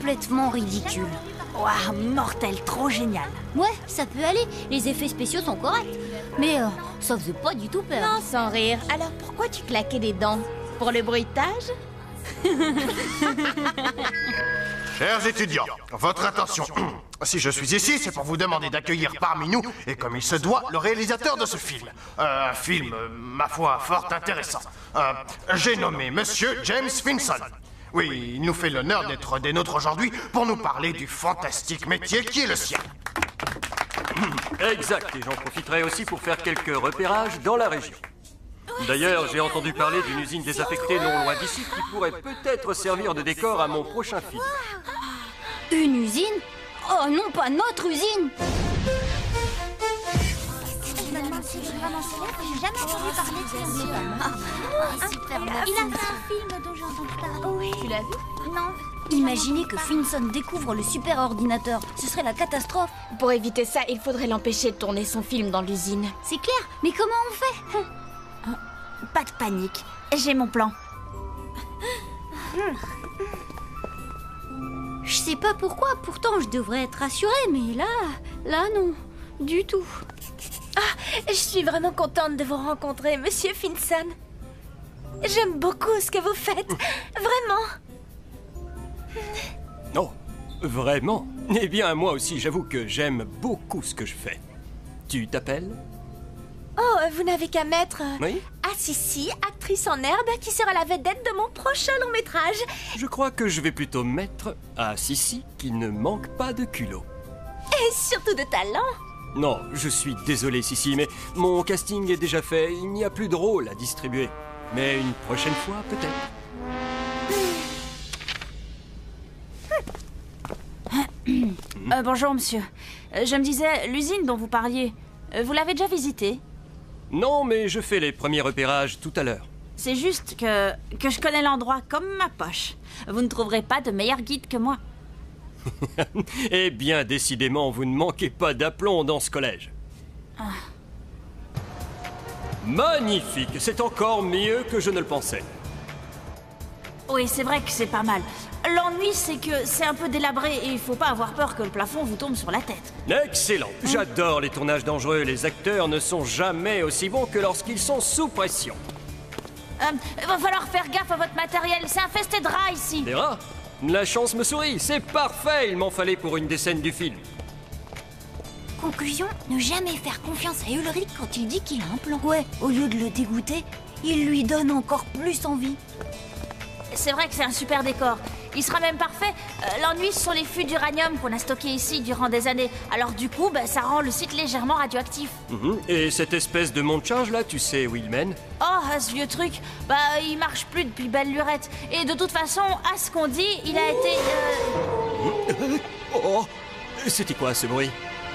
complètement ridicule. Waouh, mortel, trop génial. Ouais, ça peut aller, les effets spéciaux sont corrects. Mais ça faisait pas du tout peur. Non, sans rire. Alors pourquoi tu claquais des dents? Pour le bruitage? Chers étudiants, votre attention. Si je suis ici, c'est pour vous demander d'accueillir parmi nous, et comme il se doit, le réalisateur de ce film. Un film, ma foi, fort intéressant. J'ai nommé Monsieur James Finson. Oui, il nous fait l'honneur d'être des nôtres aujourd'hui pour nous parler du fantastique métier qui est le sien. Exact, et j'en profiterai aussi pour faire quelques repérages dans la région. D'ailleurs, j'ai entendu parler d'une usine désaffectée non loin d'ici qui pourrait peut-être servir de décor à mon prochain film. Une usine? Oh non, pas notre usine! Je me demande si je suis vraiment célèbre, j'ai jamais entendu parler de ce monsieur. Il a fait un film dont j'ai entendu parler. Oui. Tu l'as vu? Non. Imaginez que Finson découvre le super ordinateur. Ce serait la catastrophe. Pour éviter ça, il faudrait l'empêcher de tourner son film dans l'usine. C'est clair, mais comment on fait? Pas de panique, j'ai mon plan. Je sais pas pourquoi, pourtant je devrais être rassurée, mais là non, du tout. Je suis vraiment contente de vous rencontrer, Monsieur Finson. J'aime beaucoup ce que vous faites, vraiment. Non, vraiment? Eh bien, moi aussi, j'avoue que j'aime beaucoup ce que je fais. Tu t'appelles? Oh, vous n'avez qu'à mettre... Oui? Ah si, actrice en herbe qui sera la vedette de mon prochain long métrage. Je crois que je vais plutôt mettre à Sissi qui ne manque pas de culot. Et surtout de talent. Non, je suis désolé Sissi, mais mon casting est déjà fait, il n'y a plus de rôle à distribuer. Mais une prochaine fois, peut-être. Bonjour, monsieur. Je me disais, l'usine dont vous parliez, vous l'avez déjà visitée? Non, mais je fais les premiers repérages tout à l'heure. C'est juste que je connais l'endroit comme ma poche. Vous ne trouverez pas de meilleur guide que moi. Eh bien, décidément, vous ne manquez pas d'aplomb dans ce collège. Magnifique, c'est encore mieux que je ne le pensais. Oui, c'est vrai que c'est pas mal. L'ennui, c'est que c'est un peu délabré et il faut pas avoir peur que le plafond vous tombe sur la tête. Excellent, j'adore les tournages dangereux. Les acteurs ne sont jamais aussi bons que lorsqu'ils sont sous pression. Va falloir faire gaffe à votre matériel, c'est infesté de rats ici. Des rats? La chance me sourit, c'est parfait, il m'en fallait pour une des scènes du film. Conclusion, ne jamais faire confiance à Ulrich quand il dit qu'il a un plan. Ouais, au lieu de le dégoûter, il lui donne encore plus envie. C'est vrai que c'est un super décor. Il sera même parfait. L'ennui, ce sont les fûts d'uranium qu'on a stockés ici durant des années. Alors du coup, ça rend le site légèrement radioactif. Et cette espèce de monte-charge là, tu sais où il mène? Oh, ce vieux truc, il marche plus depuis belle lurette. Et de toute façon, à ce qu'on dit, il a été... Oh, c'était quoi ce bruit?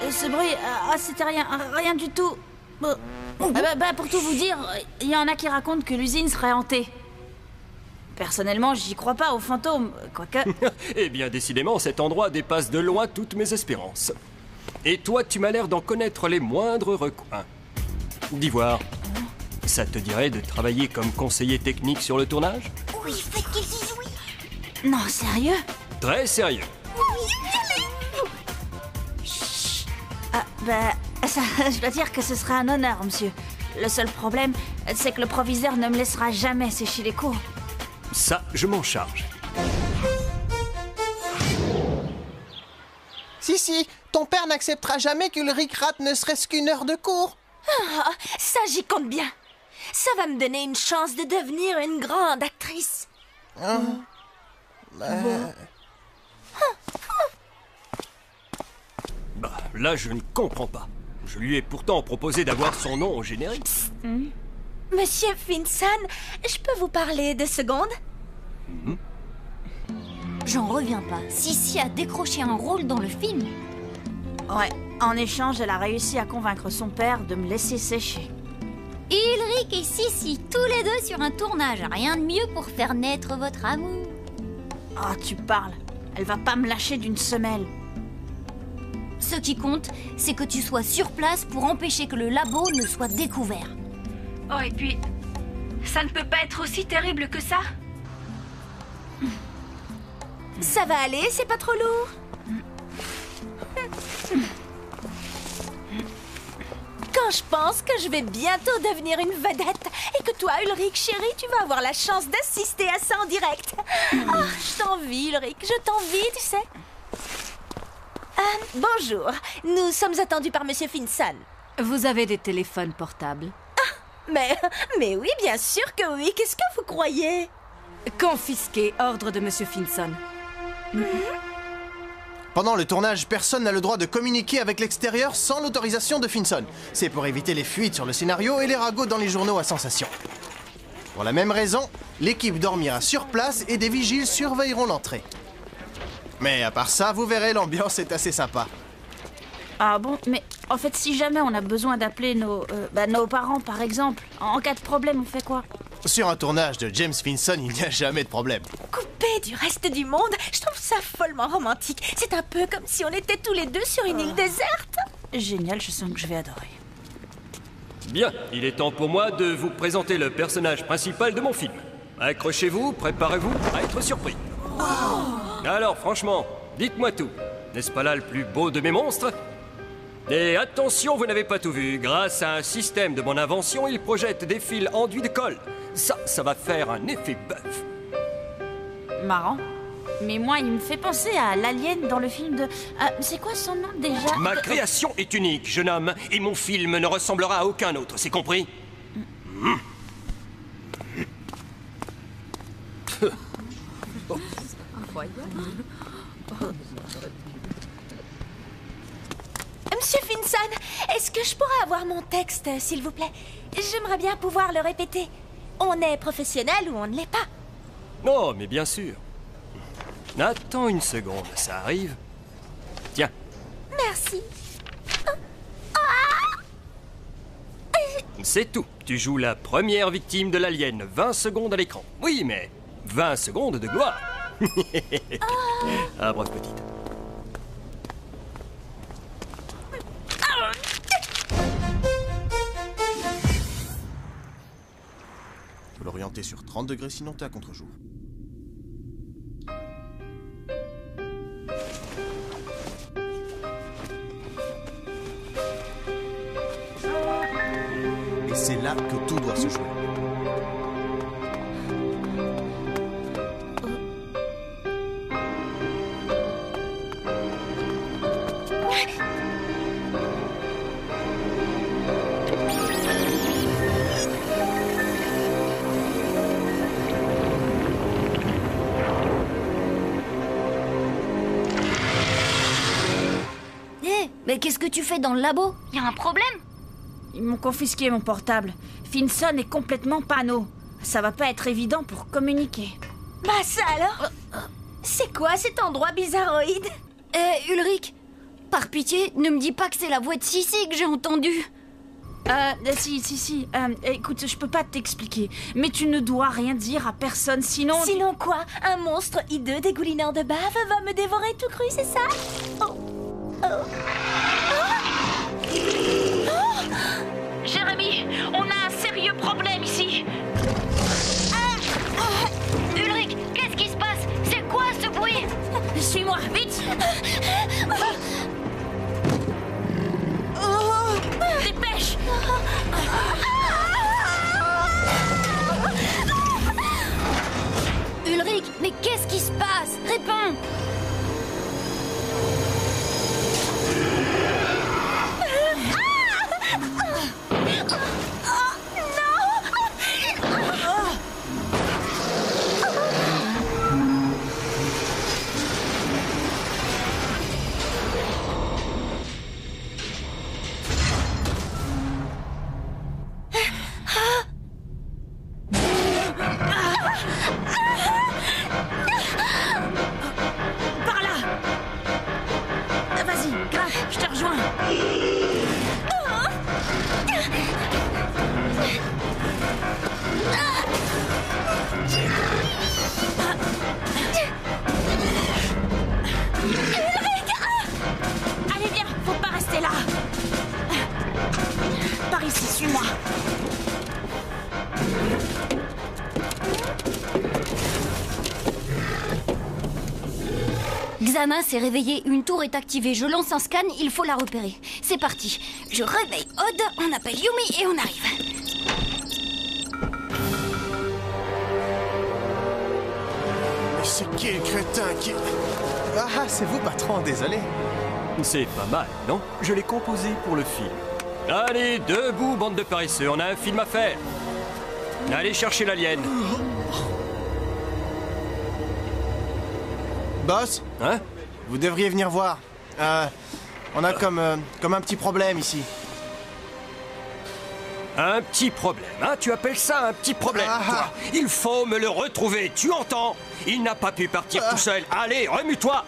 Ce bruit, c'était rien du tout. Pour tout vous dire, il y en a qui racontent que l'usine serait hantée. Personnellement, j'y crois pas aux fantômes, quoique... Eh bien, décidément, cet endroit dépasse de loin toutes mes espérances. Et toi, tu m'as l'air d'en connaître les moindres recoins. d'Ivoire. Ça te dirait de travailler comme conseiller technique sur le tournage? Oui, faites qu'ils disent oui. Non, sérieux? Très sérieux. Ça, je dois dire que ce serait un honneur, monsieur. Le seul problème, c'est que le proviseur ne me laissera jamais sécher les cours. Ça, je m'en charge. Si, ton père n'acceptera jamais qu'Ulrich rate ne serait-ce qu'une heure de cours. Ah, ça, j'y compte bien. Ça va me donner une chance de devenir une grande actrice. Bah, là, je ne comprends pas. Je lui ai pourtant proposé d'avoir son nom au générique. Monsieur Finson, je peux vous parler 2 secondes? J'en reviens pas. Sissi a décroché un rôle dans le film. Ouais, en échange, elle a réussi à convaincre son père de me laisser sécher. Ulrich et Sissi, tous les deux sur un tournage. Rien de mieux pour faire naître votre amour. Oh, tu parles. Elle va pas me lâcher d'une semelle. Ce qui compte, c'est que tu sois sur place pour empêcher que le labo ne soit découvert. Oh, et puis, ça ne peut pas être aussi terrible que ça. Ça va aller, c'est pas trop lourd? Quand je pense que je vais bientôt devenir une vedette et que toi, Ulrich, chérie, tu vas avoir la chance d'assister à ça en direct. Oh, je t'envie, Ulrich, je t'envie, tu sais. Bonjour, nous sommes attendus par Monsieur Finson. Vous avez des téléphones portables? Mais oui, bien sûr que oui. Qu'est-ce que vous croyez? Confisqué, ordre de Monsieur Finson. Pendant le tournage, personne n'a le droit de communiquer avec l'extérieur sans l'autorisation de Finson. C'est pour éviter les fuites sur le scénario et les ragots dans les journaux à sensation. Pour la même raison, l'équipe dormira sur place et des vigiles surveilleront l'entrée. Mais à part ça, vous verrez, l'ambiance est assez sympa. Ah bon, mais en fait, si jamais on a besoin d'appeler nos parents, par exemple, en cas de problème, on fait quoi? Sur un tournage de James Finson, il n'y a jamais de problème. Coupé du reste du monde, je trouve ça follement romantique. C'est un peu comme si on était tous les deux sur une île déserte. Génial, je sens que je vais adorer. Bien, il est temps pour moi de vous présenter le personnage principal de mon film. Accrochez-vous, préparez-vous à être surpris. Alors franchement, dites-moi tout. N'est-ce pas là le plus beau de mes monstres? Et attention, vous n'avez pas tout vu. Grâce à un système de mon invention, il projette des fils enduits de colle. Ça va faire un effet bœuf. Marrant. Mais moi, il me fait penser à l'alien dans le film de... c'est quoi son nom déjà? Ma création est unique, jeune homme, et mon film ne ressemblera à aucun autre, c'est compris? Monsieur Finson, est-ce que je pourrais avoir mon texte, s'il vous plaît? J'aimerais bien pouvoir le répéter. On est professionnel ou on ne l'est pas? Non, mais bien sûr. Attends une seconde, ça arrive. Tiens. Merci. C'est tout. Tu joues la première victime de l'alien. 20 secondes à l'écran. Oui, mais 20 secondes de gloire. Ah, brave petite. Faut l'orienter sur 30 degrés, sinon t'es à contre-jour. Et c'est là que tout doit se jouer. Mais qu'est-ce que tu fais dans le labo? Y a un problème? Ils m'ont confisqué mon portable. Finson est complètement panneau. Ça va pas être évident pour communiquer. Bah ça alors? C'est quoi cet endroit bizarroïde? Ulrich, par pitié, ne me dis pas que c'est la voix de Sissi que j'ai entendue. Si. Écoute, je peux pas t'expliquer. Mais tu ne dois rien dire à personne, sinon... Sinon quoi? Un monstre hideux dégoulinant de bave va me dévorer tout cru, c'est ça? Jérémy, on a un sérieux problème ici. Ulrich, qu'est-ce qui se passe? C'est quoi ce bruit? Suis-moi, vite. Dépêche. Ulrich, mais qu'est-ce qui se passe? Réponds! Xana s'est réveillée, une tour est activée. Je lance un scan, il faut la repérer. C'est parti. Je réveille Odd, on appelle Yumi et on arrive. Mais c'est qui le crétin qui... Ah, c'est vous, patron, désolé. C'est pas mal, non? Je l'ai composé pour le film. Allez, debout, bande de paresseux, on a un film à faire. Allez chercher l'alien. Boss, Hein? vous devriez venir voir. On a comme un petit problème ici. Un petit problème, hein? Tu appelles ça un petit problème, toi? Il faut me le retrouver, tu entends? Il n'a pas pu partir tout seul. Allez, remue-toi!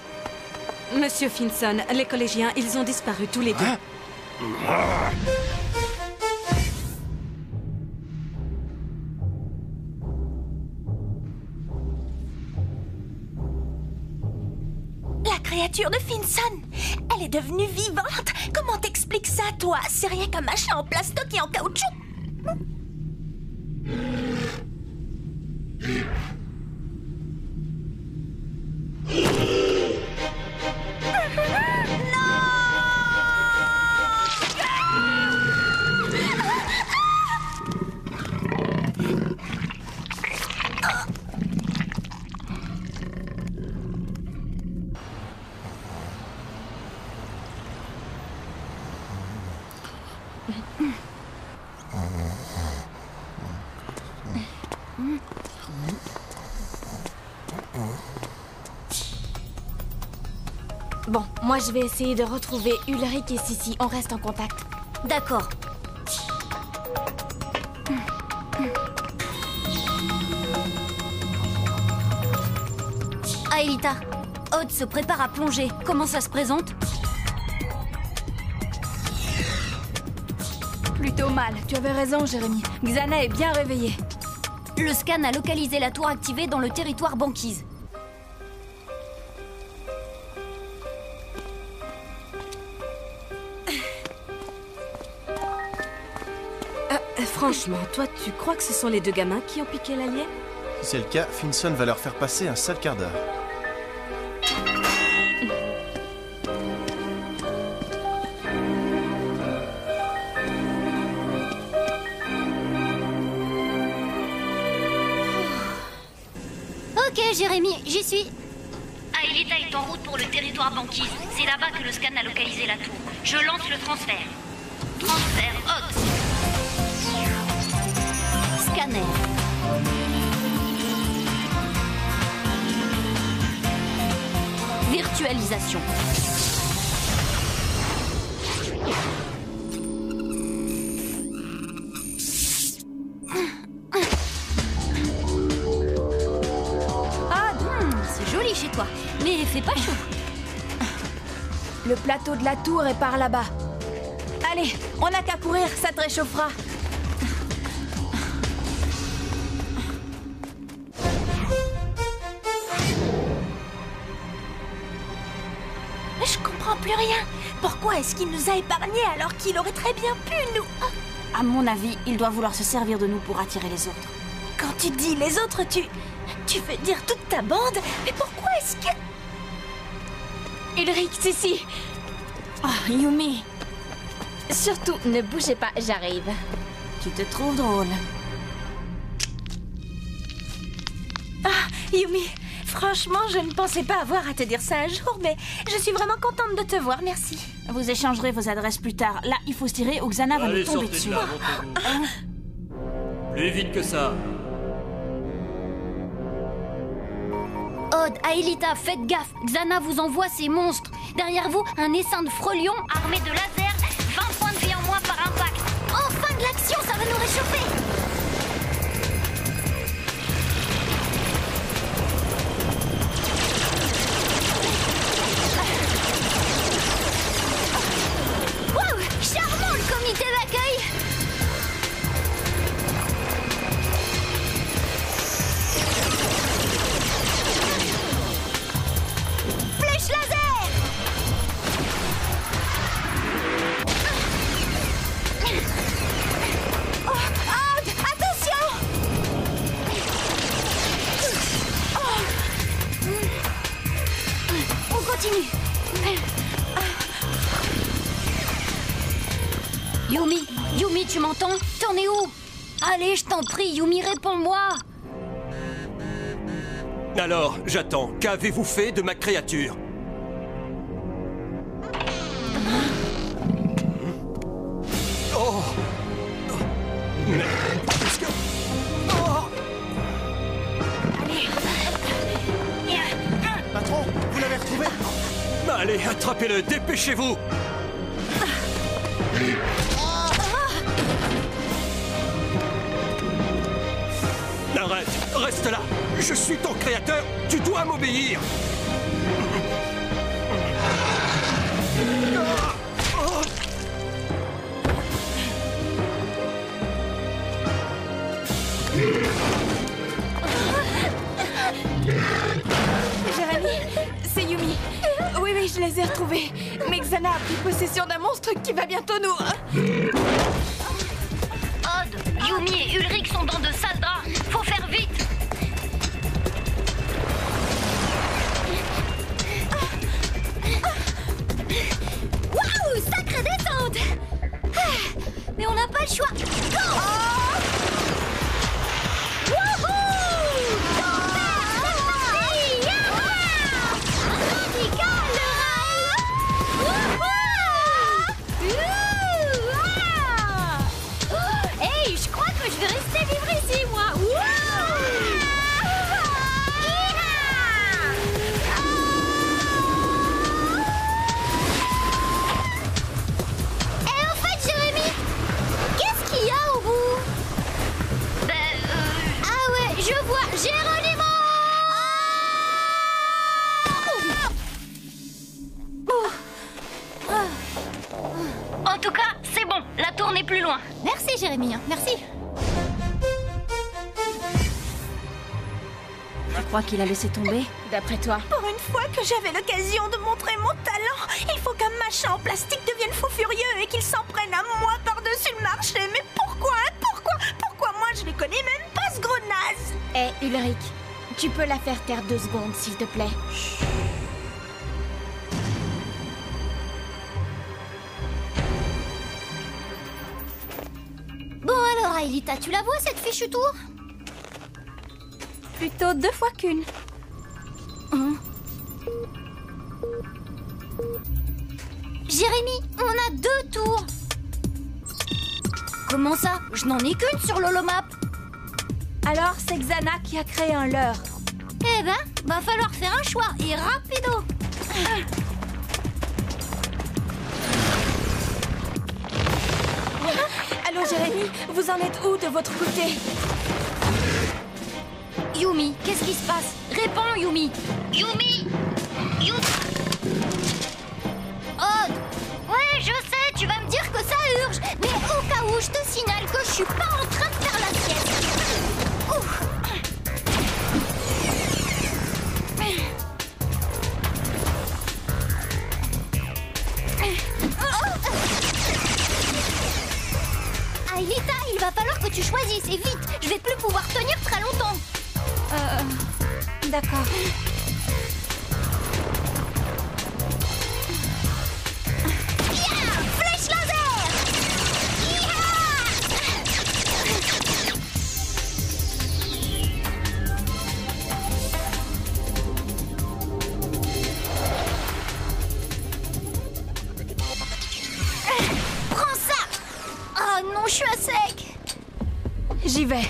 Monsieur Finson, les collégiens, ils ont disparu tous les deux. La créature de Finson, elle est devenue vivante. Comment t'expliques ça, toi? C'est rien qu'un machin en plastoc et en caoutchouc. Bon, moi je vais essayer de retrouver Ulrich et Sissi. On reste en contact. D'accord. Aelita, Odd se prépare à plonger. Comment ça se présente? Plutôt mal. Tu avais raison, Jérémy. Xana est bien réveillée. Le scan a localisé la tour activée dans le territoire banquise. Franchement, toi, tu crois que ce sont les deux gamins qui ont piqué l'alien? Si c'est le cas, Finson va leur faire passer un sale quart d'heure. Ok, Jérémy, j'y suis. Aelita est en route pour le territoire banquise. C'est là-bas que le scan a localisé la tour. Je lance le transfert. Transfert Odd. Scanner. Virtualisation. C'est joli chez toi, mais il fait pas chaud. Le plateau de la tour est par là-bas. Allez, on n'a qu'à courir, ça te réchauffera. Je comprends plus rien. Pourquoi est-ce qu'il nous a épargnés alors qu'il aurait très bien pu nous... À mon avis, il doit vouloir se servir de nous pour attirer les autres. Quand tu dis les autres, tu veux dire toute ta bande? Mais pourquoi est-ce que... Ulrich, Sissi. Oh, Yumi. Surtout, ne bougez pas, j'arrive. Tu te trouves drôle. Ah, Yumi, franchement, je ne pensais pas avoir à te dire ça un jour, mais je suis vraiment contente de te voir, merci. Vous échangerez vos adresses plus tard. Là, il faut se tirer ou Xana va nous Allez, tomber sortez dessus. de là, montrez-vous. Plus vite que ça. Odd, Aelita, faites gaffe. Xana vous envoie ces monstres. Derrière vous, un essaim de frelions armé de laser. 20 points de vie en moins par impact. En fin de l'action, ça va nous réchauffer. Wow, charmant le comité d'accueil. Flèche laser. Oh, ah, Yumi, Yumi, tu m'entends? T'en es où? Allez, je t'en prie, Yumi, réponds-moi. Alors, j'attends. Qu'avez-vous fait de ma créature? Oh! Mais... qu'est-ce que... Oh! Patron, vous l'avez retrouvé? Allez, attrapez-le, dépêchez-vous! Arrête, reste là! Je suis ton créateur, tu dois m'obéir! Jérémy, c'est Yumi. Oui, oui, je les ai retrouvés. Mais Xana a pris possession d'un monstre qui va bientôt nous... Odd, Yumi et Ulrich sont dans de sales draps. Faut faire vite. Waouh, sacrée descente. Mais on n'a pas le choix. Go! Hey, je crois que je vais rester vivre ici, moi. Et en fait, Jérémy, qu'est-ce qu'il y a au bout? Ah ouais, je vois, Géronimo! En tout cas, c'est bon, la tour n'est plus loin. Merci Jérémy, merci. Tu crois qu'il a laissé tomber? D'après toi? Pour une fois que j'avais l'occasion de montrer mon talent, il faut qu'un machin en plastique devienne fou furieux et qu'il s'en prenne à moi par-dessus le marché. Mais pourquoi? Pourquoi moi je les connais même pas, ce gros naze? Eh, Ulrich, tu peux la faire taire 2 secondes, s'il te plaît. Bon alors, Aelita, tu la vois cette fichue tour? Plutôt 2 fois qu'une. Jérémy, on a 2 tours. Comment ça? Je n'en ai qu'une sur l'holomap. Alors, c'est Xana qui a créé un leurre. Eh ben, va falloir faire un choix, et rapido. Allô, Jérémy, vous en êtes où de votre côté? Yumi, qu'est-ce qui se passe? Réponds, Yumi. Yumi! Yumi! Odd! Ouais, je sais, tu vas me dire que ça urge, mais au cas où, je te signale que je suis pas en train de faire la sieste. Ouf! Aelita, il va falloir que tu choisisses, et vite! Je vais plus pouvoir tenir très longtemps. D'accord. Flèche laser! Prends ça! Oh non, je suis à sec! J'y vais.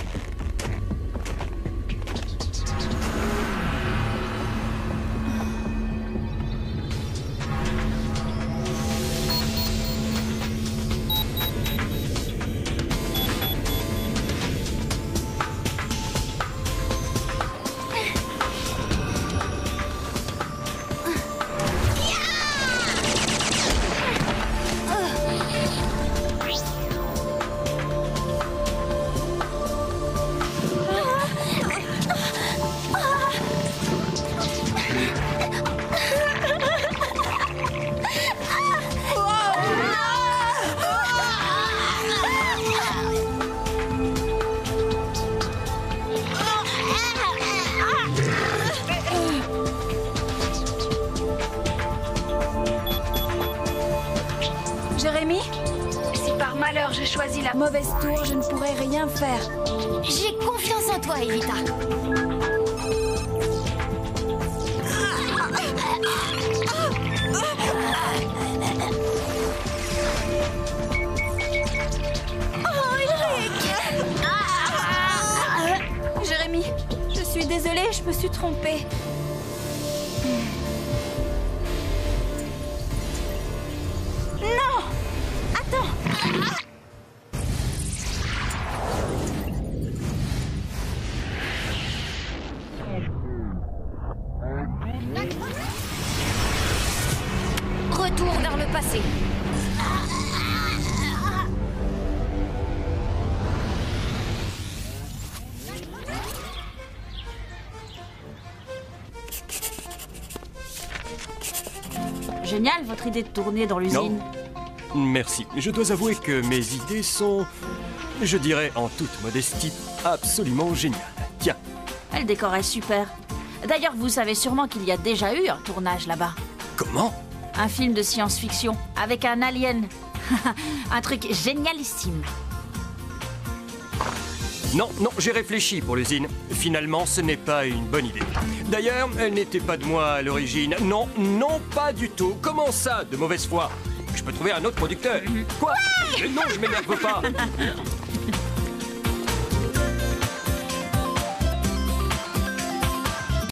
j'ai choisi la mauvaise tour, je ne pourrai rien faire. J'ai confiance en toi, Elita. Jérémy, je suis désolée, je me suis trompée. Non! Attends! Retour vers le passé. Génial, votre idée de tourner dans l'usine. Merci. Je dois avouer que mes idées sont, je dirais en toute modestie, absolument géniales. Tiens. Le décor est super. D'ailleurs, vous savez sûrement qu'il y a déjà eu un tournage là-bas. Comment? Un film de science-fiction avec un alien. Un truc génialissime. Non, j'ai réfléchi pour l'usine. Finalement, ce n'est pas une bonne idée. D'ailleurs, elle n'était pas de moi à l'origine. Non, pas du tout. Comment ça, de mauvaise foi? Je peux trouver un autre producteur. Quoi? Mais non, je m'énerve pas.